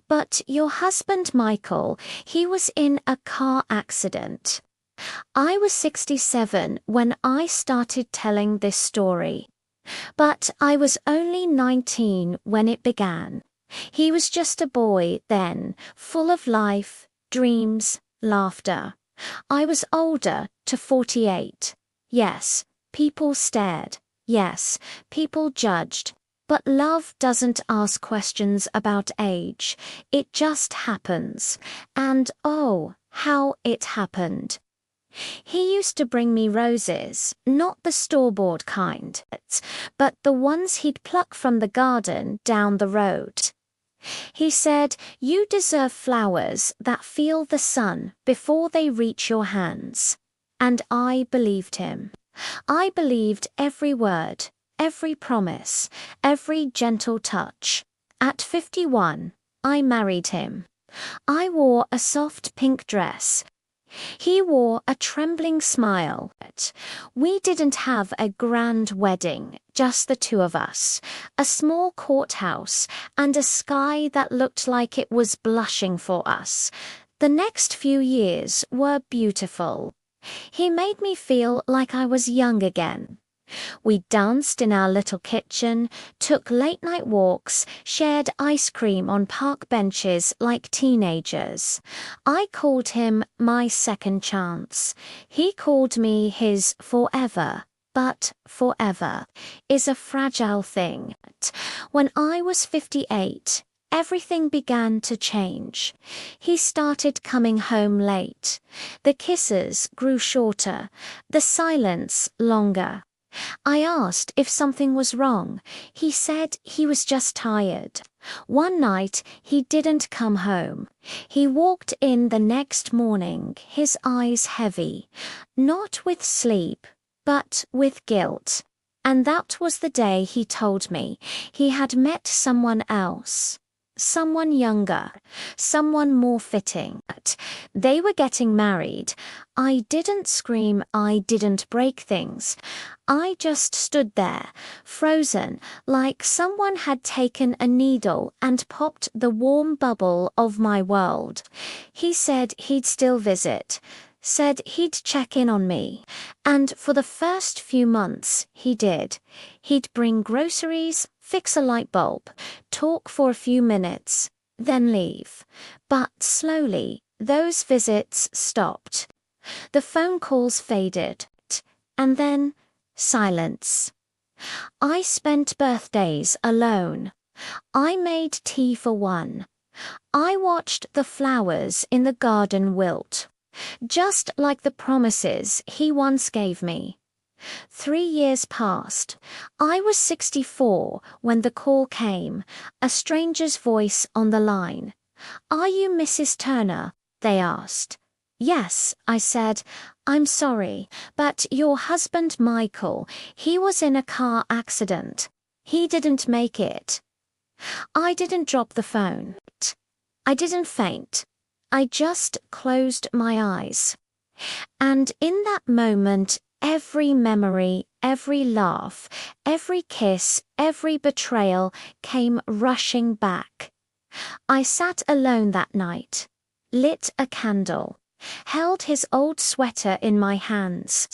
But your husband Michael, he was in a car accident. I was 67 when I started telling this story. But I was only 19 when it began. He was just a boy then, full of life, dreams, laughter. I was older, to 48. Yes, people stared. Yes, people judged. But love doesn't ask questions about age. It just happens. And oh, how it happened. He used to bring me roses, not the store-bought kind, but the ones he'd pluck from the garden down the road. He said, "You deserve flowers that feel the sun before they reach your hands." And I believed him. I believed every word, every promise, every gentle touch. At 51, I married him. I wore a soft pink dress. He wore a trembling smile. We didn't have a grand wedding, just the two of us, a small courthouse, and a sky that looked like it was blushing for us. The next few years were beautiful. He made me feel like I was young again. We danced in our little kitchen, took late-night walks, shared ice cream on park benches like teenagers. I called him my second chance. He called me his forever. But forever is a fragile thing. When I was 58, everything began to change. He started coming home late. The kisses grew shorter, the silence longer. I asked if something was wrong. He said he was just tired. One night, he didn't come home. He walked in the next morning, his eyes heavy, not with sleep, but with guilt. And that was the day he told me he had met someone else. Someone younger, someone more fitting. They were getting married. I didn't scream, I didn't break things. I just stood there, frozen, like someone had taken a needle and popped the warm bubble of my world. He said he'd still visit, said he'd check in on me. And for the first few months, he did. He'd bring groceries, fix a light bulb, talk for a few minutes, then leave. But slowly, those visits stopped. The phone calls faded. And then, silence. I spent birthdays alone. I made tea for one. I watched the flowers in the garden wilt, just like the promises he once gave me. 3 years passed. I was 64 when the call came, a stranger's voice on the line. "Are you Mrs. Turner?" they asked. "Yes," I said. "I'm sorry, but your husband Michael, he was in a car accident. He didn't make it." I didn't drop the phone. I didn't faint. I just closed my eyes. And in that moment, every memory, every laugh, every kiss, every betrayal came rushing back. I sat alone that night, lit a candle, held his old sweater in my hands.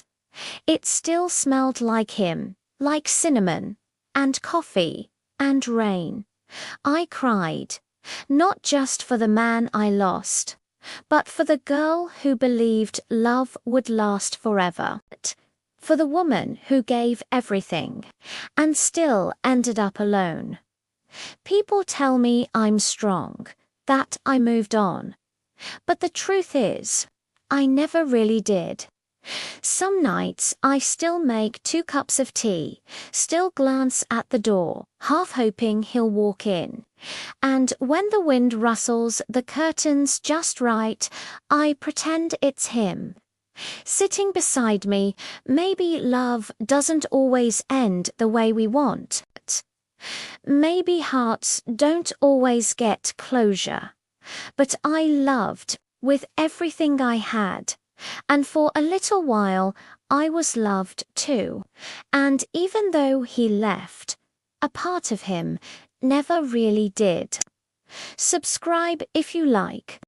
It still smelled like him, like cinnamon, and coffee, and rain. I cried, not just for the man I lost, but for the girl who believed love would last forever. For the woman who gave everything, and still ended up alone. People tell me I'm strong, that I moved on. But the truth is, I never really did. Some nights I still make 2 cups of tea, still glance at the door, half hoping he'll walk in. And when the wind rustles the curtains just right, I pretend it's him. Sitting beside me, maybe love doesn't always end the way we want. Maybe hearts don't always get closure. But I loved with everything I had. And for a little while, I was loved too. And even though he left, a part of him never really did. Subscribe if you like.